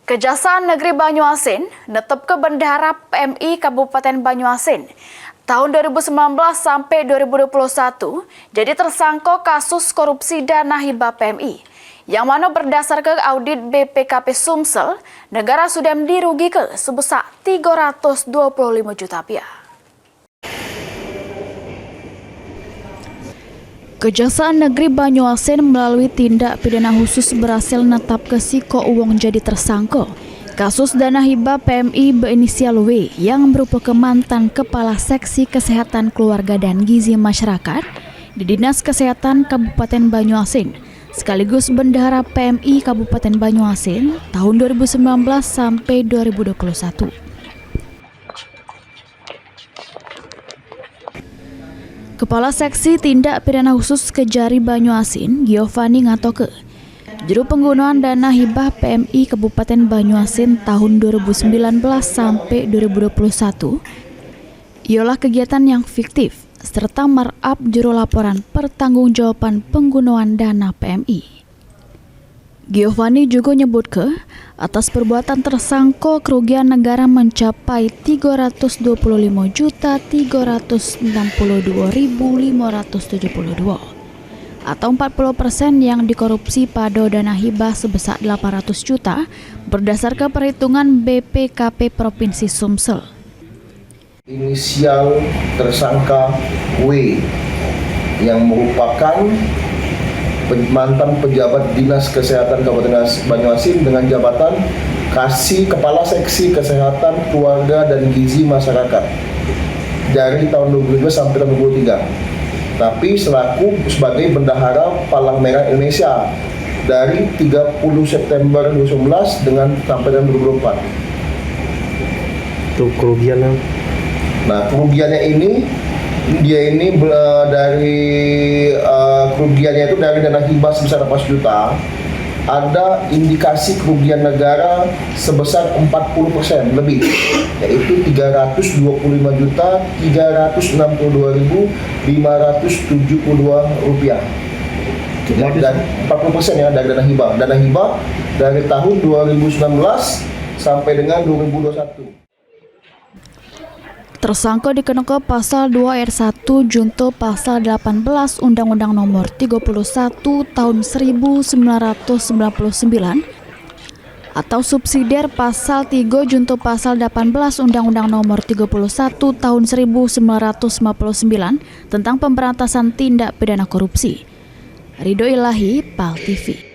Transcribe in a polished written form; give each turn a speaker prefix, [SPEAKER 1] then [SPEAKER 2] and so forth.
[SPEAKER 1] Kejaksaan Negeri Banyuasin netep ke Bendahara PMI Kabupaten Banyuasin tahun 2019 sampai 2021 jadi tersangka kasus korupsi dana hibah PMI yang mana berdasarkan audit BPKP Sumsel, negara sudah dirugikan sebesar 325 juta rupiah. Kejaksaan Negeri Banyuasin melalui tindak pidana khusus berhasil menetapkan Siko Uwong jadi tersangka kasus dana hibah PMI berinisial W yang merupakan mantan Kepala Seksi Kesehatan Keluarga dan Gizi Masyarakat di Dinas Kesehatan Kabupaten Banyuasin sekaligus Bendahara PMI Kabupaten Banyuasin tahun 2019 sampai 2021. Kepala Seksi Tindak Pidana Khusus Kejari Banyuasin, Giovanni ngatoke, juru penggunaan dana hibah PMI Kabupaten Banyuasin tahun 2019 sampai 2021 ialah kegiatan yang fiktif serta markup juru laporan pertanggungjawaban penggunaan dana PMI. Giovanni juga nyebut ke atas perbuatan tersangka kerugian negara mencapai 325.362.572 atau 40% yang dikorupsi pada dana hibah sebesar 800 juta berdasarkan perhitungan BPKP Provinsi Sumsel.
[SPEAKER 2] Inisial tersangka W yang merupakan mantan pejabat Dinas Kesehatan Kabupaten Banyuasin dengan jabatan Kasih Kepala Seksi Kesehatan Keluarga dan Gizi Masyarakat dari tahun 2022 sampai tahun 2023. Tapi selaku sebagai Bendahara Palang Merah Indonesia dari 30 September 2019 dengan sampai tahun 2024.
[SPEAKER 3] Itu kerugiannya?
[SPEAKER 2] Nah, kerugiannya ini dari kerugiannya itu dari dana hibah sebesar 4 juta, ada indikasi kerugian negara sebesar 40% lebih, yaitu 325.362.572 rupiah. Dan 40% ya dari dana hibah. Dana hibah dari tahun 2019 sampai dengan 2021.
[SPEAKER 1] Tersangka dikenakan pasal 2 ayat 1 junto pasal 18 Undang-Undang Nomor 31 Tahun 1999 atau subsidiar pasal 3 junto pasal 18 Undang-Undang Nomor 31 Tahun 1959 tentang pemberantasan tindak pidana korupsi. Ridho Ilahi, PAL TV.